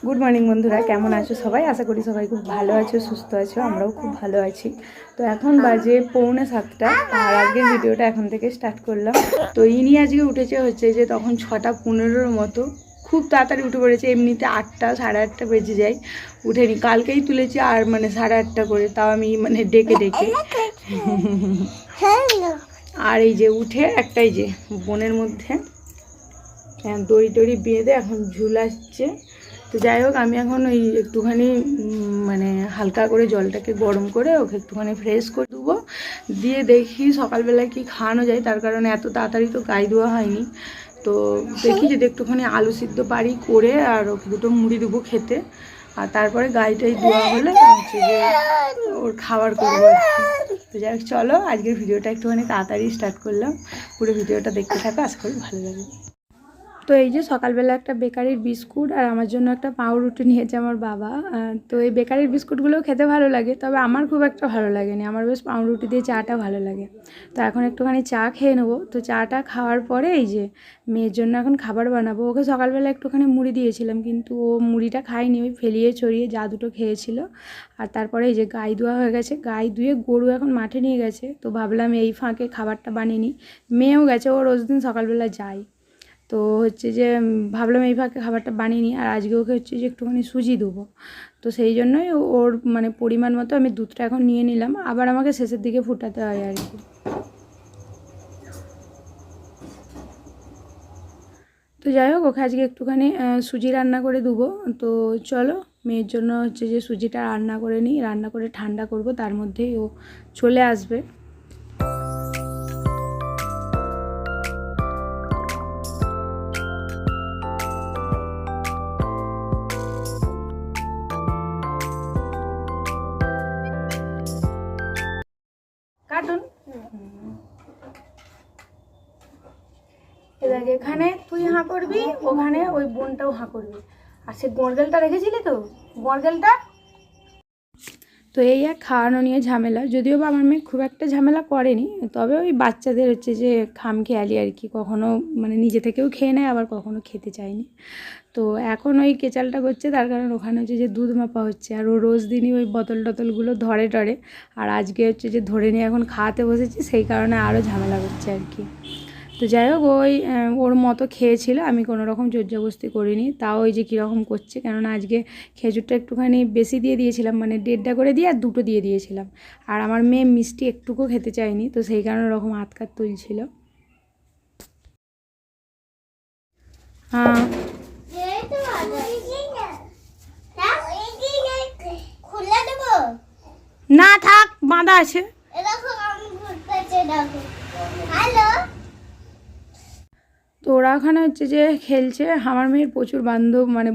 Good morning বন্ধুরা, কেমন আছো সবাই? আশা করি সবাই খুব ভালো আছো, সুস্থ আছো। আমরাও খুব ভালো আছি। তো এখন বাজে 6:45 আর আজকের ভিডিওটা এখন থেকে স্টার্ট করলাম। তো ইনি আজকে উঠেছে হচ্ছে যে তখন 6:15 মতো, খুব তাড়াতাড়ি উঠে পড়েছে। এমনিতে 8টা, 8:30 বেজে যায়, উঠেনি। কালকেই তুলেছি আর 8:30 করে, তাও আমি ডেকে ডেকে। আর এই যে উঠে একটাই যে বোনের মধ্যে দড়ি টড়ি বেঁধে এখন ঝুলাচ্ছে। তো যাই হোক, আমি এখন ওই একটুখানি হালকা করে জলটাকে গরম করে ওকে একটুখানি ফ্রেশ করে দেবো, দিয়ে দেখি সকালবেলায় কি খাওয়ানো যায়। তার কারণে এত তাড়াতাড়ি তো গায়ে দেওয়া হয়নি। তো দেখি যদি একটুখানি আলু সিদ্ধ পারি করে আর ওকে দুটো মুড়ি দেবো খেতে। আর তারপরে গাইটাই দেওয়া হলে হচ্ছে যে ওর খাবার করবো আর কি। তো যাই হোক, চলো আজকের ভিডিওটা একটুখানি তাড়াতাড়ি স্টার্ট করলাম। পুরো ভিডিওটা দেখতে থাকো, আশা করি ভালো লাগে। তো এই যে সকালবেলা একটা বেকারির বিস্কুট আর আমার জন্য একটা পাউরুটি নিয়েছে আমার বাবা। তো এই বেকারির বিস্কুটগুলোও খেতে ভালো লাগে, তবে আমার খুব একটা ভালো লাগেনি। আমার বেশ পাউরুটি দিয়ে চাটা ভালো লাগে। তো এখন একটুখানি চা খেয়ে নেবো। তো চাটা খাওয়ার পরে এই যে মেয়ের জন্য এখন খাবার বানাবো। ওকে সকালবেলা একটুখানি মুড়ি দিয়েছিলাম, কিন্তু ও মুড়িটা খায়নি, ওই ফেলিয়ে ছড়িয়ে যা দুটো খেয়েছিল। আর তারপরে এই যে গাই ধোয়া হয়ে গেছে, গাই ধুয়ে গরু এখন মাঠে নিয়ে গেছে। তো ভাবলাম এই ফাঁকে খাবারটা বানিয়ে নিই। মেয়েও গেছে, ও রোজ দিন সকালবেলা যায়। তো হচ্ছে যে ভাবলাম এই ফাঁকে খাবারটা বানিয়ে নিই। আর আজকে ওকে হচ্ছে যে একটুখানি সুজি দেবো। তো সেই জন্যই ওর পরিমাণ মতো আমি দুধটা এখন নিয়ে নিলাম, আবার আমাকে শেষের দিকে ফুটাতে হয় আর কি। তো যাই হোক, ওকে আজকে একটুখানি সুজি রান্না করে দেবো। তো চলো মেয়ের জন্য হচ্ছে যে সুজিটা রান্না করে নিই, রান্না করে ঠান্ডা করব, তার মধ্যেই ও চলে আসবে। কার্টুন এখানে তুই হাঁ করবি, ওখানে ওই বোনটাও হাঁ করবি। আর সে গড়গেলটা রেখেছিলি তো, গড়গেলটা। তো এই এক খাওয়ানো নিয়ে ঝামেলা, যদিও বা আমার মেয়ে খুব একটা ঝামেলা করেনি, তবে ওই বাচ্চাদের হচ্ছে যে খামখেয়ালি আর কি, কখনো নিজে থেকেও খেয়ে নেয়, আবার কখনো খেতে চায়নি। তো এখন ওই কেচালটা করছে, তার কারণ ওখানে হচ্ছে যে দুধ মাপা হচ্ছে, আর ও রোজ দিনই ওই বোতল টতলগুলো ধরে টরে। আর আজকে হচ্ছে যে ধরে নিয়ে এখন খাওয়াতে বসেছি, সেই কারণে আরও ঝামেলা করছে আর কি। তো যাই হোক, ওই ওর মতো খেয়েছিল, আমি কোনো রকম জোরজবস্তি করিনি। তাও ওই যে কীরকম করছে, কেননা আজকে খেজুরটা একটুখানি বেশি দিয়ে দিয়েছিলাম, 1.5টা করে দিয়ে আর 2টো দিয়ে দিয়েছিলাম। আর আমার মেয়ে মিষ্টি একটুকু খেতে চায়নি, তো সেই কারণে ওরকম হাতকাত তুলছিল। হ্যাঁ, না থাক, বাঁধা আছে। তো ওরা ওখানে হচ্ছে যে খেলছে। আমার মেয়ের প্রচুর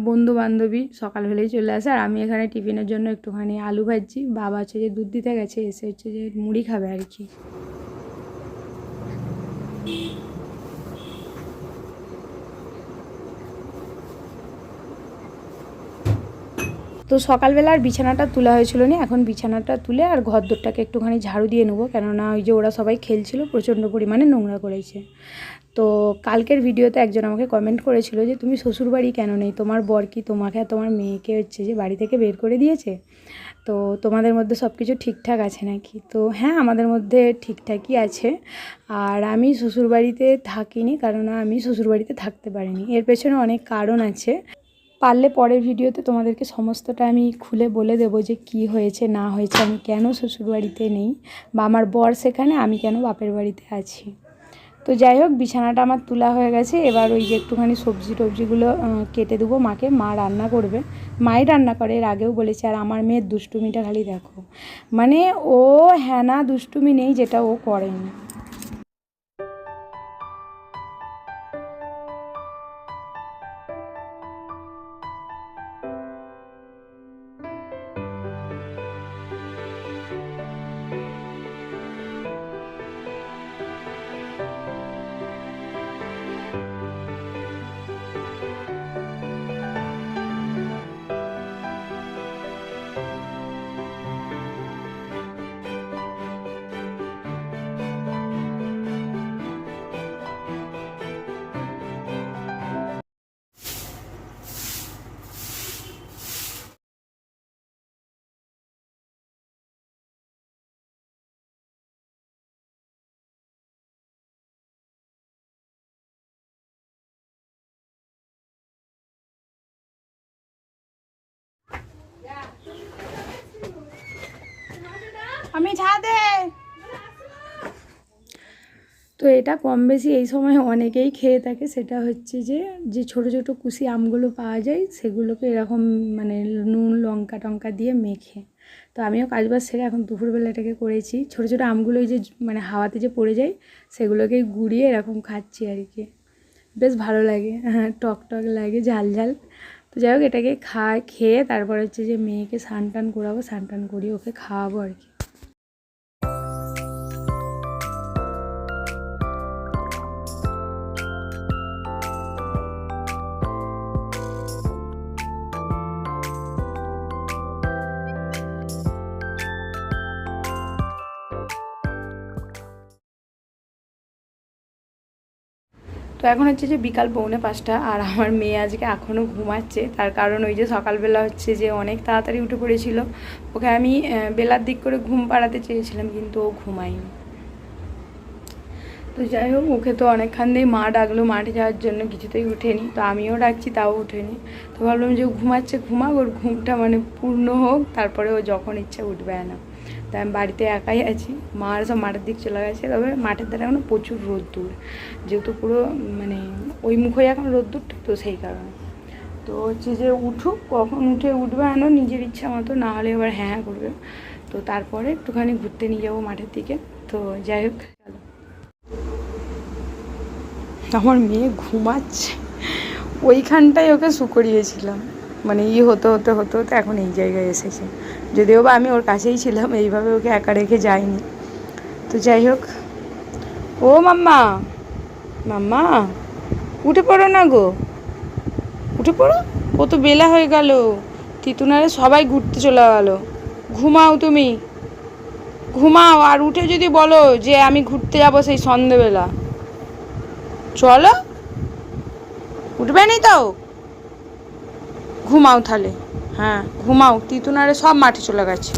বন্ধু বান্ধবী সকালবেলায় চলে আসে। আর আমি এখানে টিফিনের জন্য একটুখানি আলু ভাজছি। বাবা হচ্ছে যে দুধ দিতে গেছে, এসে হচ্ছে যে মুড়ি খাবে আর কি। তো সকালবেলা আর বিছানাটা তোলা হয়েছিল না, এখন বিছানাটা তুলে আর ঘরদোরটাকে একটুখানি ঝাড়ু দিয়ে নেবো, কেননা ওই যে ওরা সবাই খেলছিল, প্রচণ্ড পরিমাণে নোংরা করেছে। তো কালকের ভিডিওতে একজন আমাকে কমেন্ট করেছিল যে তুমি শ্বশুরবাড়ি কেন নেই, তোমার বর কি তোমাকে আর তোমার মেয়েকে হচ্ছে যে বাড়ি থেকে বের করে দিয়েছে? তো তোমাদের মধ্যে সব কিছু ঠিকঠাক আছে নাকি? তো হ্যাঁ, আমাদের মধ্যে ঠিকঠাকই আছে। আর আমি শ্বশুরবাড়িতে থাকিনি, কারণ আমি শ্বশুরবাড়িতে থাকতে পারিনি। এর পেছনে অনেক কারণ আছে, পারলে পরের ভিডিওতে তোমাদেরকে সমস্তটা আমি খুলে বলে দেবো যে কি হয়েছে না হয়েছে, আমি কেন শ্বশুরবাড়িতে নেই, বা আমার বর সেখানে, আমি কেন বাপের বাড়িতে আছি। তো যাই হোক, বিছানাটা আমার তোলা হয়ে গেছে। এবার ওই যে একটুখানি সবজি টবজিগুলো কেটে দেবো মাকে, মা রান্না করবে। মাই রান্না করে, এর আগেও বলেছে। আর আমার মেয়ের দুষ্টুমিটা খালি দেখো, ও হ্যাঁ না দুষ্টুমি নেই যেটা ও করেনি। আমি ছাদে। তো এটা কম বেশি এই সময় অনেকেই খেয়ে থাকে, সেটা হচ্ছে যে যে ছোটো ছোটো কুশি আমগুলো পাওয়া যায় সেগুলোকে এরকম মানে নুন লঙ্কা টঙ্কা দিয়ে মেখে, তো আমিও কাজবাজ সেরে এখন দুপুরবেলা এটাকে করেছি। ছোটো ছোটো আমগুলো যে মানে হাওয়াতে যে পড়ে যায় সেগুলোকে গুঁড়িয়ে এরকম খাচ্ছি আর কি, বেশ ভালো লাগে, হ্যাঁ টক টক লাগে, ঝাল ঝাল। তো যাই হোক এটাকে খেয়ে তারপর হচ্ছে যে মেয়েকে স্নান টান করাবো, স্নান টান করিয়ে ওকে খাওয়াবো আর কি। তো এখন হচ্ছে যে বিকাল 4:45 আর আমার মেয়ে আজকে এখনও ঘুমাচ্ছে, তার কারণ ওই যে সকালবেলা হচ্ছে যে অনেক তাড়াতাড়ি উঠে পড়েছিল, ওকে আমি বেলার দিক করে ঘুম পাড়াতে চেয়েছিলাম কিন্তু ও ঘুমায়নি। তো যাই হোক ওকে তো অনেকক্ষণ দিয়ে মা ডাকলো মাঠে যাওয়ার জন্য, কিছুতেই উঠেনি, তো আমিও ডাকছি তাও উঠেনি। তো ভাবলাম যে ও ঘুমাচ্ছে ঘুমাক, ওর ঘুমটা মানে পূর্ণ হোক, তারপরে ও যখন ইচ্ছা উঠবে না। তাই আমি বাড়িতে একাই আছি, মা আর সব মাঠের দিক চলে গেছে, তবে মাঠের ধারে এখন প্রচুর রোদ্দুর, যেহেতু পুরো মানে ওই মুখে এখন রোদ্দুরটা, তো সেই কারণে। তো হচ্ছে যে উঠুক, কখন উঠবে আনো নিজের ইচ্ছা মতো, না হলে এবার হ্যাঁ হ্যাঁ করবে। তো তারপরে একটুখানি ঘুরতে নিয়ে যাবো মাঠের দিকে। তো যাই হোক চলো। আমার মেয়ে ঘুমাচ্ছে, ওইখানটায় ওকে করিয়েছিলাম, মানে হতে হতে হতে হতে এখন এই জায়গায় এসেছে, যদিও বা আমি ওর কাছেই ছিলাম, এইভাবে ওকে একা রেখে যাইনি। তো যাই হোক, ও মাম্মা মাম্মা উঠে পড়ো না গো, উঠে পড়ো, কত বেলা হয়ে গেল, তিতুনারে সবাই ঘুরতে চলে গেল, ঘুমাও তুমি, ঘুমাও, আর উঠে যদি বলো যে আমি ঘুরতে যাবো সেই সন্ধেবেলা, চলো, উঠবে নি তো, ঘুমাও তাহলে, হ্যাঁ ঘুমাও, তিতুনারে সব মাঠে চলে গেছে।